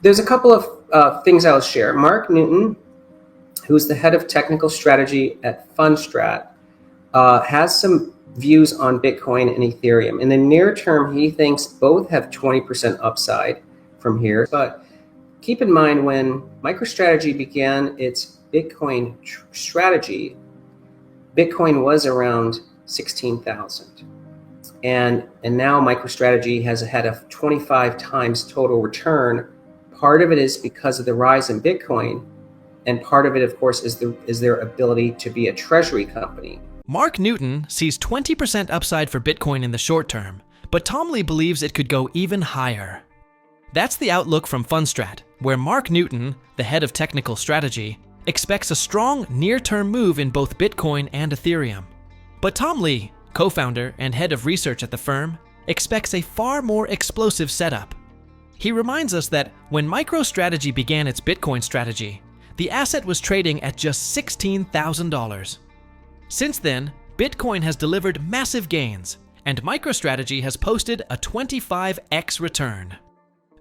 there's a couple of things I'll share. Mark Newton, who's the head of technical strategy at Fundstrat, has some views on Bitcoin and Ethereum. In the near term, he thinks both have 20% upside from here. But keep in mind, when MicroStrategy began its Bitcoin strategy, Bitcoin was around 16,000. And now MicroStrategy has had a 25 times total return. Part of it is because of the rise in Bitcoin, and part of it, of course, is their ability to be a treasury company. Mark Newton sees 20% upside for Bitcoin in the short term, but Tom Lee believes it could go even higher. That's the outlook from Fundstrat, where Mark Newton, the head of technical strategy, expects a strong near-term move in both Bitcoin and Ethereum. But Tom Lee, co-founder and head of research at the firm, expects a far more explosive setup. He reminds us that when MicroStrategy began its Bitcoin strategy, the asset was trading at just $16,000. Since then, Bitcoin has delivered massive gains, and MicroStrategy has posted a 25x return.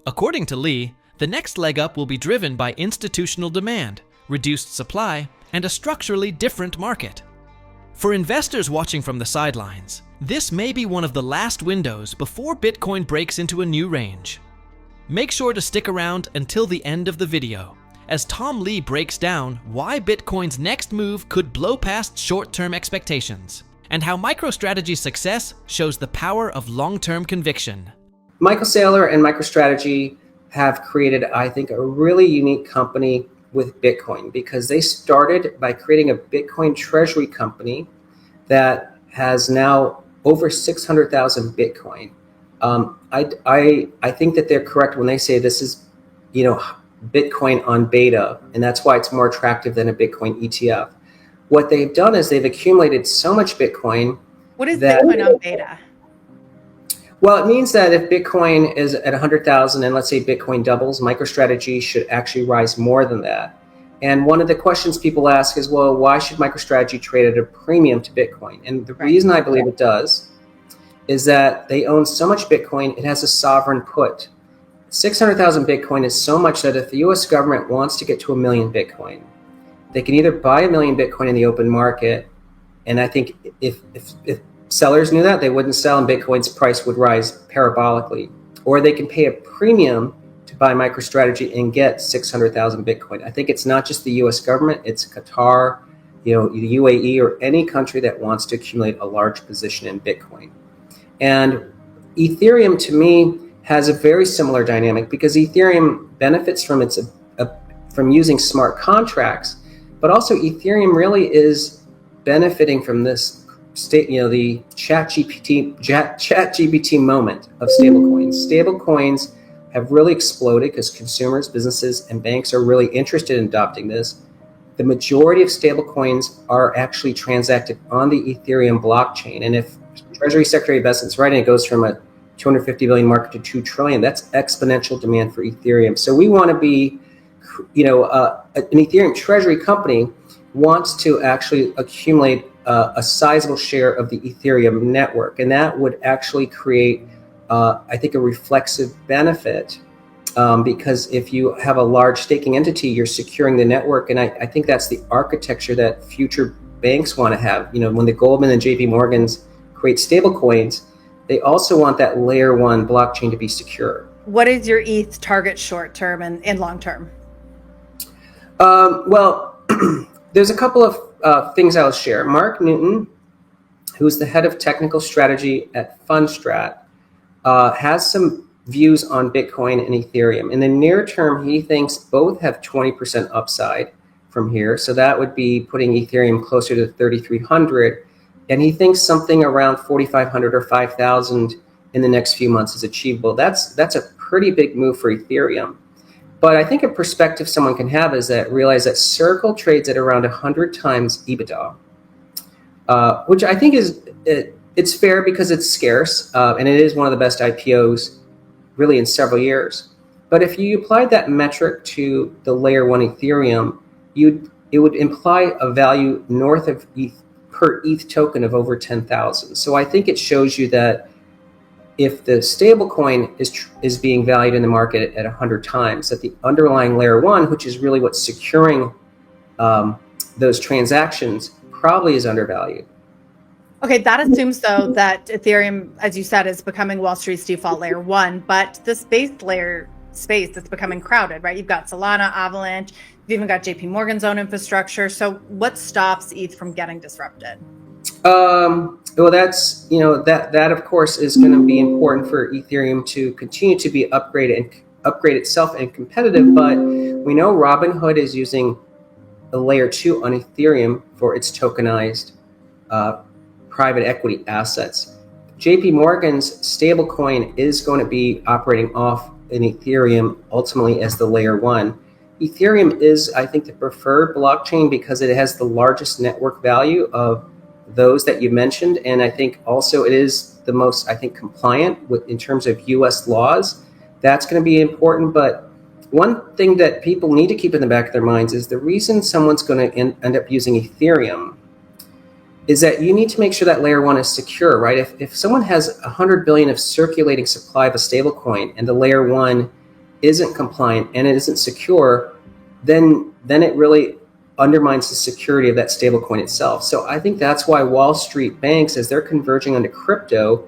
According to Lee, the next leg up will be driven by institutional demand, reduced supply, and a structurally different market. For investors watching from the sidelines, this may be one of the last windows before Bitcoin breaks into a new range. Make sure to stick around until the end of the video, as Tom Lee breaks down why Bitcoin's next move could blow past short-term expectations, and how MicroStrategy's success shows the power of long-term conviction. Michael Saylor and MicroStrategy have created, I think, a really unique company with Bitcoin, because they started by creating a Bitcoin treasury company that has now over 600,000 Bitcoin. I think that they're correct when they say this is, Bitcoin on beta, and that's why it's more attractive than a Bitcoin ETF. What they've done is they've accumulated so much Bitcoin. What is Bitcoin on beta? Well, it means that if Bitcoin is at 100,000 and let's say Bitcoin doubles, MicroStrategy should actually rise more than that. And one of the questions people ask is, well, why should MicroStrategy trade at a premium to Bitcoin? And the reason I believe it does is that they own so much Bitcoin, it has a sovereign put. 600,000 Bitcoin is so much that if the US government wants to get to 1 million Bitcoin, they can either buy 1 million Bitcoin in the open market, and I think if sellers knew that, they wouldn't sell and Bitcoin's price would rise parabolically, or they can pay a premium to buy MicroStrategy and get 600,000 Bitcoin. I think it's not just the US government, it's Qatar, the UAE, or any country that wants to accumulate a large position in Bitcoin. And Ethereum, to me, has a very similar dynamic, because Ethereum benefits from from using smart contracts, but also Ethereum really is benefiting from this the ChatGPT moment of stablecoins. Stablecoins have really exploded because consumers, businesses, and banks are really interested in adopting this. The majority of stablecoins are actually transacted on the Ethereum blockchain, and if Treasury Secretary of Investment's right, and it goes from a 250 billion market to 2 trillion. That's exponential demand for Ethereum. So we want to be, an Ethereum treasury company wants to actually accumulate a sizable share of the Ethereum network. And that would actually create, I think, a reflexive benefit, because if you have a large staking entity, you're securing the network. And I think that's the architecture that future banks want to have. When the Goldman and JP Morgans create stable coins, they also want that layer 1 blockchain to be secure. What is your ETH target short term and long term? Well, there's a couple of things I'll share. Mark Newton, who's the head of technical strategy at Fundstrat, has some views on Bitcoin and Ethereum. In the near term, he thinks both have 20% upside from here. So that would be putting Ethereum closer to 3,300. And he thinks something around 4,500 or 5,000 in the next few months is achievable. That's a pretty big move for Ethereum. But I think a perspective someone can have is that realize that Circle trades at around 100 times EBITDA, which I think it's fair because it's scarce, and it is one of the best IPOs really in several years. But if you applied that metric to the layer 1 Ethereum, it would imply a value north of ETH per ETH token of over 10,000. So I think it shows you that if the stablecoin is being valued in the market at 100 times, that the underlying layer one, which is really what's securing those transactions, probably is undervalued. Okay, that assumes though that Ethereum, as you said, is becoming Wall Street's default layer one, but this base layer space that's becoming crowded, right? You've got Solana, Avalanche, you've even got JP Morgan's own infrastructure. So what stops ETH from getting disrupted? Well, that's, that of course is going to be important for Ethereum to continue to be upgraded and upgrade itself and competitive. But we know Robinhood is using a layer 2 on Ethereum for its tokenized private equity assets. JP Morgan's stablecoin is going to be operating off in Ethereum ultimately as the layer 1. Ethereum is, I think, the preferred blockchain because it has the largest network value of those that you mentioned, and I think also it is the most, I think, compliant with in terms of US laws. That's going to be important. But one thing that people need to keep in the back of their minds is the reason someone's going to end up using Ethereum is that you need to make sure that layer 1 is secure, right? If someone has 100 billion of circulating supply of a stablecoin and the layer 1 isn't compliant and it isn't secure, then it really undermines the security of that stablecoin itself. So I think that's why Wall Street banks, as they're converging onto crypto,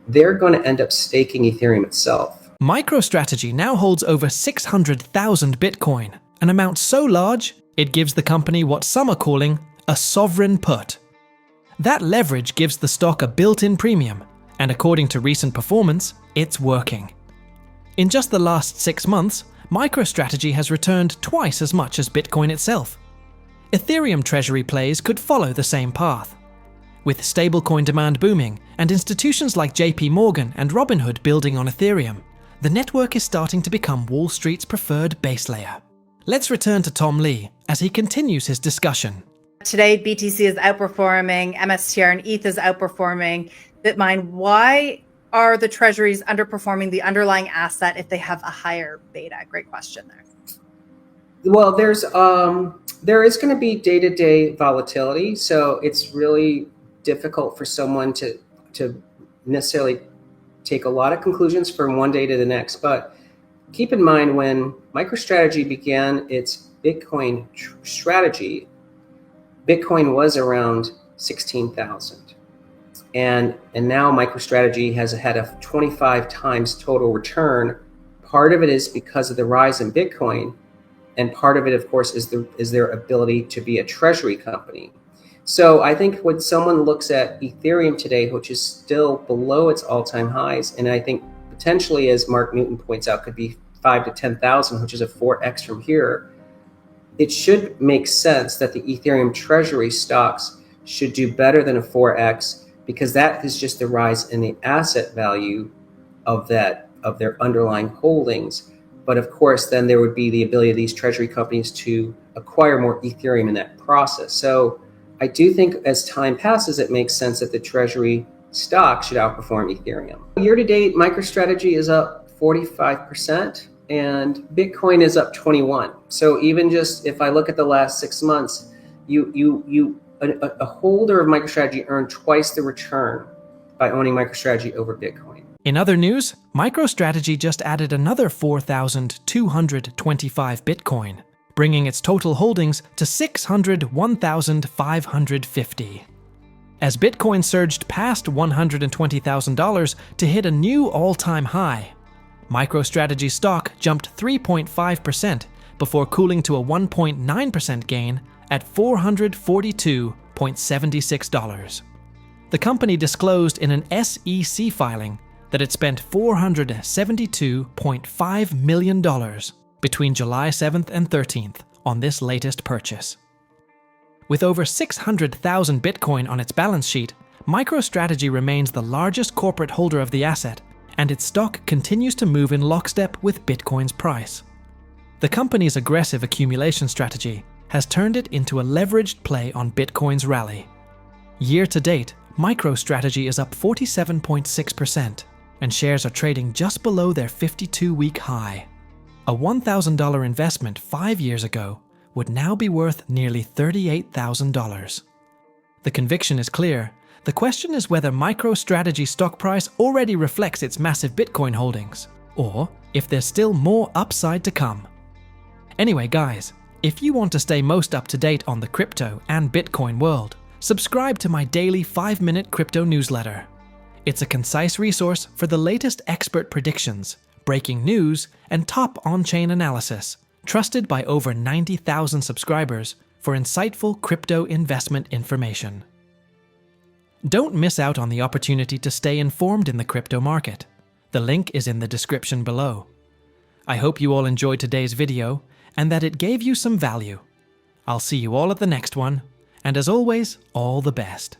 they're going to end up staking Ethereum itself. MicroStrategy now holds over 600,000 Bitcoin, an amount so large it gives the company what some are calling a sovereign put. That leverage gives the stock a built-in premium, and according to recent performance, it's working. In just the last 6 months, MicroStrategy has returned twice as much as Bitcoin itself. Ethereum treasury plays could follow the same path. With stablecoin demand booming and institutions like JP Morgan and Robinhood building on Ethereum, the network is starting to become Wall Street's preferred base layer. Let's return to Tom Lee as he continues his discussion. Today, BTC is outperforming, MSTR and ETH is outperforming Bitmine. Why are the treasuries underperforming the underlying asset if they have a higher beta? Great question there. Well, there is going to be day-to-day volatility, so it's really difficult for someone to necessarily take a lot of conclusions from one day to the next. But keep in mind, when MicroStrategy began its Bitcoin strategy, Bitcoin was around 16,000. And now MicroStrategy has had a 25 times total return. Part of it is because of the rise in Bitcoin, and part of it, of course, is their ability to be a treasury company. So I think when someone looks at Ethereum today, which is still below its all-time highs, and I think potentially, as Mark Newton points out, could be 5 to 10,000, which is a 4x from here, it should make sense that the Ethereum treasury stocks should do better than a 4x, because that is just the rise in the asset value of their underlying holdings. But of course, then there would be the ability of these treasury companies to acquire more Ethereum in that process. So I do think as time passes, it makes sense that the treasury stock should outperform Ethereum. Year to date, MicroStrategy is up 45% and Bitcoin is up 21%. So even just if I look at the last 6 months, a holder of MicroStrategy earned twice the return by owning MicroStrategy over Bitcoin. In other news, MicroStrategy just added another 4,225 Bitcoin, bringing its total holdings to 601,550. As Bitcoin surged past $120,000 to hit a new all-time high, MicroStrategy stock jumped 3.5% before cooling to a 1.9% gain at $442.76. The company disclosed in an SEC filing that it spent $472.5 million between July 7th and 13th on this latest purchase. With over 600,000 Bitcoin on its balance sheet, MicroStrategy remains the largest corporate holder of the asset, and its stock continues to move in lockstep with Bitcoin's price. The company's aggressive accumulation strategy has turned it into a leveraged play on Bitcoin's rally. Year to date, MicroStrategy is up 47.6%, and shares are trading just below their 52-week high. A $1,000 investment 5 years ago would now be worth nearly $38,000. The conviction is clear. The question is whether MicroStrategy stock price already reflects its massive Bitcoin holdings, or if there's still more upside to come. Anyway, guys, if you want to stay most up to date on the crypto and Bitcoin world, subscribe to my daily 5-minute crypto newsletter. It's a concise resource for the latest expert predictions, breaking news, and top on-chain analysis, trusted by over 90,000 subscribers for insightful crypto investment information. Don't miss out on the opportunity to stay informed in the crypto market. The link is in the description below. I hope you all enjoyed today's video and that it gave you some value. I'll see you all at the next one, and as always, all the best.